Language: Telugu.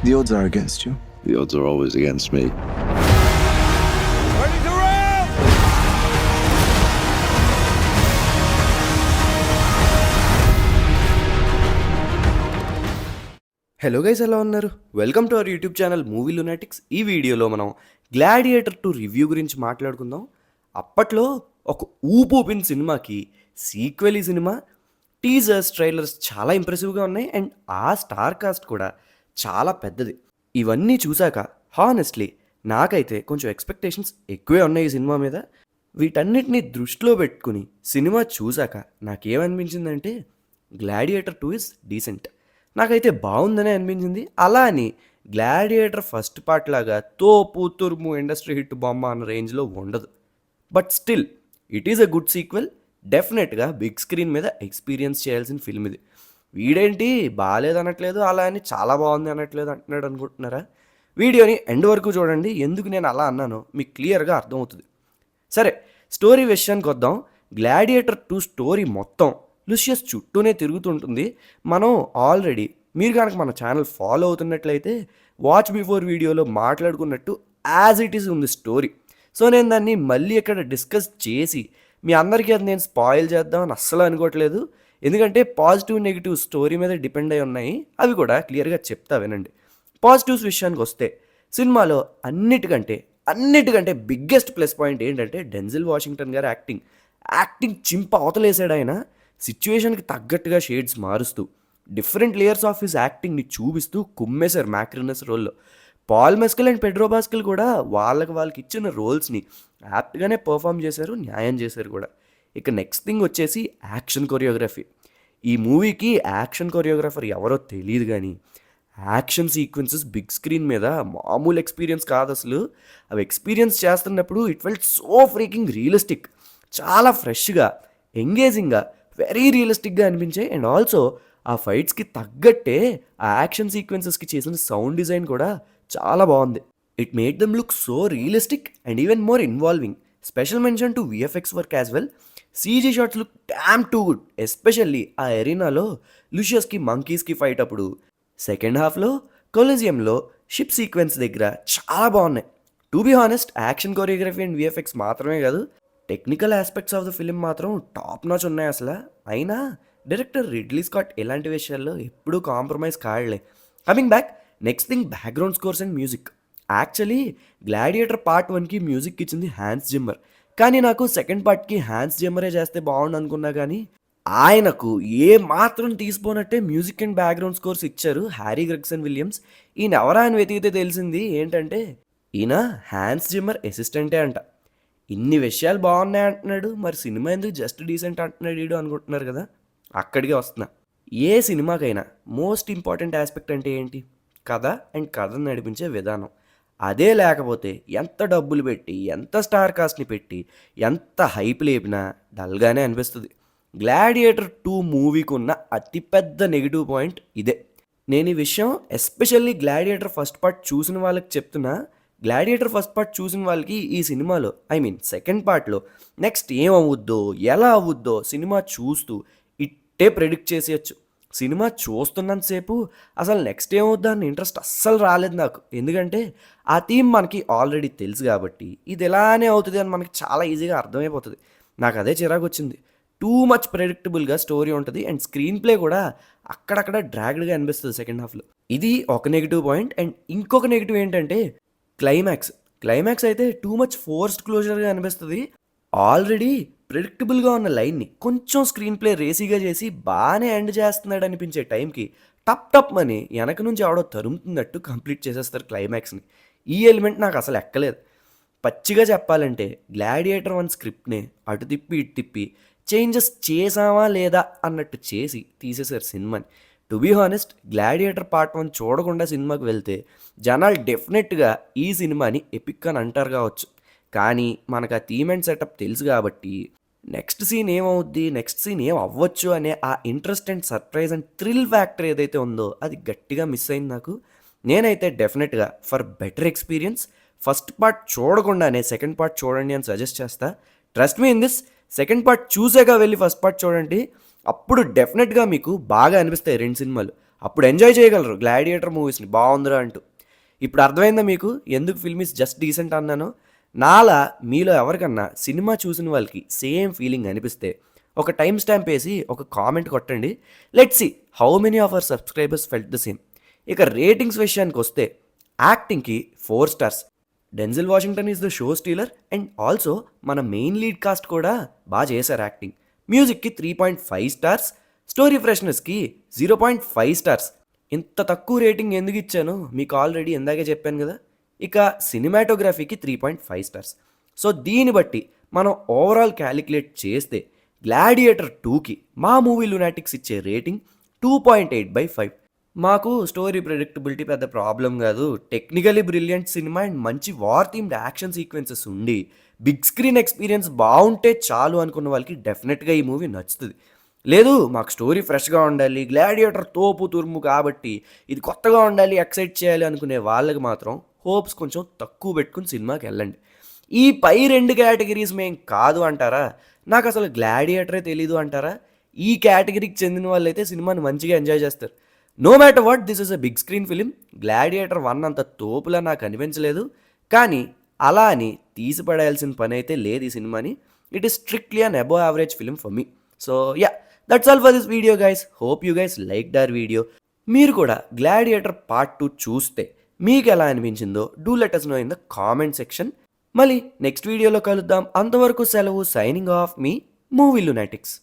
The odds are against you. The odds are always against me. Ready to roll! Hello guys, ఎలా ఉన్నారు? Welcome to our YouTube channel movie lunatics. ఈ వీడియోలో మనం గ్లాడియేటర్ 2 రివ్యూ గురించి మాట్లాడుకుందాం. అప్పట్లో ఒక ఊపిన సినిమాకి సీక్వెల్ ఈ సినిమా. టీజర్స్, ట్రైలర్స్ చాలా ఇంప్రెసివ్గా ఉన్నాయి అండ్ ఆ స్టార్ కాస్ట్ కూడా చాలా పెద్దది. ఇవన్నీ చూశాక హానెస్ట్లీ నాకైతే కొంచెం ఎక్స్పెక్టేషన్స్ ఎక్కువే ఉన్నాయి ఈ సినిమా మీద. వీటన్నిటిని దృష్టిలో పెట్టుకుని సినిమా చూశాక నాకేమనిపించిందంటే గ్లాడియేటర్ 2 ఇస్ డీసెంట్. నాకైతే బాగుందనే అనిపించింది. అలా అని గ్లాడియేటర్ ఫస్ట్ పార్ట్ లాగా తోపు తురుము ఇండస్ట్రీ హిట్ బొమ్మ అన్న రేంజ్లో ఉండదు. But still it is a good sequel. డెఫినెట్గా బిగ్ స్క్రీన్ మీద ఎక్స్పీరియన్స్ చేయాల్సిన ఫిల్మ్ ఇది. వీడేంటి బాగాలేదు అనట్లేదు, అలా అని చాలా బాగుంది అనట్లేదు అంటున్నాడు అనుకుంటున్నారా? వీడియోని ఎండ్ వరకు చూడండి. ఎందుకు నేను అలా అన్నానో మీకు క్లియర్గా అర్థమవుతుంది. సరే, స్టోరీ విషయానికి వద్దాం. గ్లాడియేటర్ 2 స్టోరీ మొత్తం లూసియస్ చుట్టూనే తిరుగుతుంటుంది. మనం ఆల్రెడీ మీరు కనుక మన ఛానల్ ఫాలో అవుతున్నట్లయితే వాచ్ బిఫోర్ వీడియోలో మాట్లాడుకున్నట్టు యాజ్ ఇట్ ఈస్ ఉంది స్టోరీ. సో నేను దాన్ని మళ్ళీ ఇక్కడ డిస్కస్ చేసి మీ అందరికీ అది నేను స్పాయిల్ చేద్దామని అస్సలు అనుకోవట్లేదు. ఎందుకంటే పాజిటివ్ నెగిటివ్ స్టోరీ మీద డిపెండ్ అయి ఉన్నాయి. అవి కూడా క్లియర్గా చెప్తా వినండి. పాజిటివ్స్ విషయానికి వస్తే సినిమాలో అన్నిటికంటే బిగ్గెస్ట్ ప్లస్ పాయింట్ ఏంటంటే డెన్జిల్ వాషింగ్టన్ గారు యాక్టింగ్ చింప అవతలేసాడు. ఆయన సిచ్యువేషన్కి తగ్గట్టుగా షేడ్స్ మారుస్తూ డిఫరెంట్ లేయర్స్ ఆఫ్ హిస్ యాక్టింగ్ని చూపిస్తూ కుమ్మేశారు మ్యాక్రినస్ రోల్లో. Paul Mescal and Pedro pascal కూడా వాళ్ళకి ఇచ్చిన రోల్స్ని యాప్ట్గానే పర్ఫామ్ చేశారు, న్యాయం చేశారు కూడా. ఇక నెక్స్ట్ థింగ్ వచ్చేసి యాక్షన్ కొరియోగ్రఫీ. ఈ మూవీకి యాక్షన్ కొరియోగ్రాఫర్ ఎవరో తెలియదు, కానీ యాక్షన్ సీక్వెన్సెస్ బిగ్ స్క్రీన్ మీద మామూలు ఎక్స్పీరియన్స్ కాదు అసలు. అవి ఎక్స్పీరియన్స్ చేస్తున్నప్పుడు it felt so freaking realistic. చాలా ఫ్రెష్గా, ఎంగేజింగ్గా, వెరీ రియలిస్టిక్గా అనిపించాయి. అండ్ ఆల్సో ఆ ఫైట్స్కి తగ్గట్టే ఆ యాక్షన్ సీక్వెన్సెస్కి చేసిన సౌండ్ డిజైన్ కూడా చాలా బాగుంది. It made them look so realistic and even more involving. Special mention to VFX work as well. CG shots look damn too good. Especially ఆ ఎరీనాలో లూషియస్కి మంకీస్కి ఫైట్ అప్పుడు, సెకండ్ హాఫ్లో కొలిజియంలో షిప్ సీక్వెన్స్ దగ్గర చాలా బాగున్నాయి. To be honest, action choreography and VFX మాత్రమే కాదు, technical aspects of the film మాత్రం టాప్ నాచ్ ఉన్నాయి అసలు. అయినా డైరెక్టర్ రిడ్లీ స్కాట్ ఎలాంటి విషయాల్లో ఎప్పుడూ కాంప్రమైజ్ కాడలే. Coming back, next thing background scores and music. Actually Gladiator part 1కి మ్యూజిక్ ఇచ్చింది హ్యాన్స్ జిమ్మర్, కానీ నాకు సెకండ్ పార్ట్కి హ్యాన్స్ జిమ్మరే చేస్తే బాగుండు అనుకున్నా, కానీ ఆయనకు ఏ మాత్రం తీసిపోనట్టే మ్యూజిక్ అండ్ బ్యాక్గ్రౌండ్ స్కోర్స్ ఇచ్చారు హ్యారీ గ్రెగ్సన్ విలియమ్స్. ఈయన ఎవరా అని వెతికితే తెలిసింది ఏంటంటే ఈయన హ్యాన్స్ జిమ్మర్ అసిస్టెంటే అంట. ఇన్ని విషయాలు బాగున్నాయి అంటున్నాడు, మరి సినిమా ఎందుకు జస్ట్ డీసెంట్ అంటున్నాడు వీడు అనుకుంటున్నారు కదా. అక్కడికే వస్తున్నా. ఏ సినిమాకైనా మోస్ట్ ఇంపార్టెంట్ ఆస్పెక్ట్ అంటే ఏంటి? కథ అండ్ కథను నడిపించే విధానం. అదే లేకపోతే ఎంత డబ్బులు పెట్టి, ఎంత స్టార్ కాస్ట్ని పెట్టి, ఎంత హైప్ లేపినా డల్గానే అనిపిస్తుంది. గ్లాడియేటర్ 2 మూవీకి ఉన్న అతిపెద్ద నెగిటివ్ పాయింట్ ఇదే. నేను ఈ విషయం ఎస్పెషల్లీ గ్లాడియేటర్ ఫస్ట్ పార్ట్ చూసిన వాళ్ళకి చెప్తున్నా. గ్లాడియేటర్ ఫస్ట్ పార్ట్ చూసిన వాళ్ళకి ఈ సినిమాలో, సెకండ్ పార్ట్లో నెక్స్ట్ ఏమవుద్దో, ఎలా అవుద్దో సినిమా చూస్తూ ఇట్టే ప్రెడిక్ట్ చేసేయచ్చు. సినిమా చూస్తున్నంతసేపు అసలు నెక్స్ట్ ఏమవుద్దా అని ఇంట్రెస్ట్ అస్సలు రాలేదు నాకు. ఎందుకంటే ఆ థీమ్ మనకి ఆల్రెడీ తెలుసు కాబట్టి ఇది ఎలానే అవుతుంది అని మనకి చాలా ఈజీగా అర్థమైపోతుంది. నాకు అదే చిరాకు వచ్చింది. టూ మచ్ ప్రెడిక్టబుల్గా స్టోరీ ఉంటుంది అండ్ స్క్రీన్ ప్లే కూడా అక్కడక్కడ డ్రాగ్డ్గా అనిపిస్తుంది సెకండ్ హాఫ్లో. ఇది ఒక నెగిటివ్ పాయింట్. అండ్ ఇంకొక నెగిటివ్ ఏంటంటే క్లైమాక్స్ అయితే టూ మచ్ ఫోర్స్డ్ క్లోజర్గా అనిపిస్తుంది. ఆల్రెడీ ప్రెడిక్టబుల్గా ఉన్న లైన్ని కొంచెం స్క్రీన్ ప్లే రేసీగా చేసి బాగానే ఎండ్ చేస్తున్నాడు అనిపించే టైంకి టప్ అని వెనక నుంచి ఎవడో తరుముతున్నట్టు కంప్లీట్ చేసేస్తారు క్లైమాక్స్ని. ఈ ఎలిమెంట్ నాకు అసలు ఎక్కలేదు. పచ్చిగా చెప్పాలంటే గ్లాడియేటర్ 1 స్క్రిప్ట్ని అటు తిప్పి ఇటు తిప్పి చేంజెస్ చేసామా లేదా అన్నట్టు చేసి తీసేశారు సినిమాని. To be honest, gladiator part 1 చూడకుండా సినిమాకి వెళ్తే జనాలు డెఫినెట్గా ఈ సినిమాని ఎపిక్ అని అంటారు కావచ్చు. కానీ మనకు ఆ థీమ్ అండ్ సెటప్ తెలుసు కాబట్టి నెక్స్ట్ సీన్ ఏమవుద్ది, నెక్స్ట్ సీన్ ఏం అవ్వచ్చు అనే ఆ interest and surprise and thrill factor ఏదైతే ఉందో అది గట్టిగా మిస్ అయింది నాకు. నేనైతే డెఫినెట్గా for better experience first part చూడకుండానే సెకండ్ పార్ట్ చూడండి అని సజెస్ట్ చేస్తా. Trust me in this. Second part చూసాక వెళ్ళి ఫస్ట్ పార్ట్ చూడండి, అప్పుడు డెఫినెట్గా మీకు బాగా అనిపిస్తాయి రెండు సినిమాలు. అప్పుడు ఎంజాయ్ చేయగలరు గ్లాడియేటర్ మూవీస్ని బాగుందిరా అంటూ. ఇప్పుడు అర్థమైందా మీకు ఎందుకు ఫిల్మ్ ఇస్ జస్ట్ డీసెంట్ అన్నాను? నాలా మీలో ఎవరికన్నా సినిమా చూసిన వాళ్ళకి సేమ్ ఫీలింగ్ అనిపిస్తే ఒక టైం స్టాంప్ వేసి ఒక కామెంట్ కొట్టండి. Let's see how many of our subscribers felt the same. ఇక రేటింగ్స్ విషయానికి వస్తే యాక్టింగ్కి 4 stars. Denzel Washington is the show stealer and also మన మెయిన్ లీడ్ కాస్ట్ కూడా బాగా చేశారు యాక్టింగ్. మ్యూజిక్కి 3.5 స్టార్స్. Story ఫ్రెష్నెస్కి 0.5 stars. ఇంత తక్కువ రేటింగ్ ఎందుకు ఇచ్చాను మీకు ఆల్రెడీ ఇందాకే చెప్పాను కదా. ఇక సినిమాటోగ్రఫీకి 3.5 స్టార్స్. సో దీన్ని బట్టి మనం ఓవరాల్ క్యాలిక్యులేట్ చేస్తే గ్లాడియేటర్ 2కి మా మూవీ లునాటిక్స్ ఇచ్చే రేటింగ్ 2.8/5. మాకు స్టోరీ ప్రెడిక్టబిలిటీ పెద్ద ప్రాబ్లం కాదు. టెక్నికలీ బ్రిలియంట్ సినిమా అండ్ మంచి వార్ థీమ్డ్ యాక్షన్ సీక్వెన్సెస్ ఉండి బిగ్ స్క్రీన్ ఎక్స్పీరియన్స్ బాగుంటే చాలు అనుకున్న వాళ్ళకి డెఫినెట్గా ఈ మూవీ నచ్చుతుంది. లేదు మాకు స్టోరీ ఫ్రెష్గా ఉండాలి, గ్లాడియేటర్ తోపు తురుము కాబట్టి ఇది కొత్తగా ఉండాలి, ఎక్సైట్ చేయాలి అనుకునే వాళ్ళకి మాత్రం హోప్స్ కొంచెం తక్కువ పెట్టుకుని సినిమాకి వెళ్ళండి. ఈ పై 2 కేటగిరీస్ మేం కాదు అంటారా? నాకు అసలు గ్లాడియేటరే తెలీదు అంటారా? ఈ కేటగిరీకి చెందిన వాళ్ళైతే సినిమాని మంచిగా ఎంజాయ్ చేస్తారు. No matter what, this is a big screen film. Gladiator 1 అంత తోపులా నాకు అనిపించలేదు, కానీ అలా అని తీసి పడేయాల్సిన పని అయితే లేదు ఈ సినిమాని. It is strictly an above average film for me. So yeah, that's all for this video guys. Hope you guys like the video. మీరు కూడా గ్లాడియేటర్ పార్ట్ 2 చూస్తే మీకు ఎలా అనిపించిందో do let us know in the comment section. మళ్ళీ నెక్స్ట్ వీడియోలో కలుద్దాం. అంతవరకు సెలవు. సైనింగ్ ఆఫ్ మీ మూవీ లునాటిక్స్.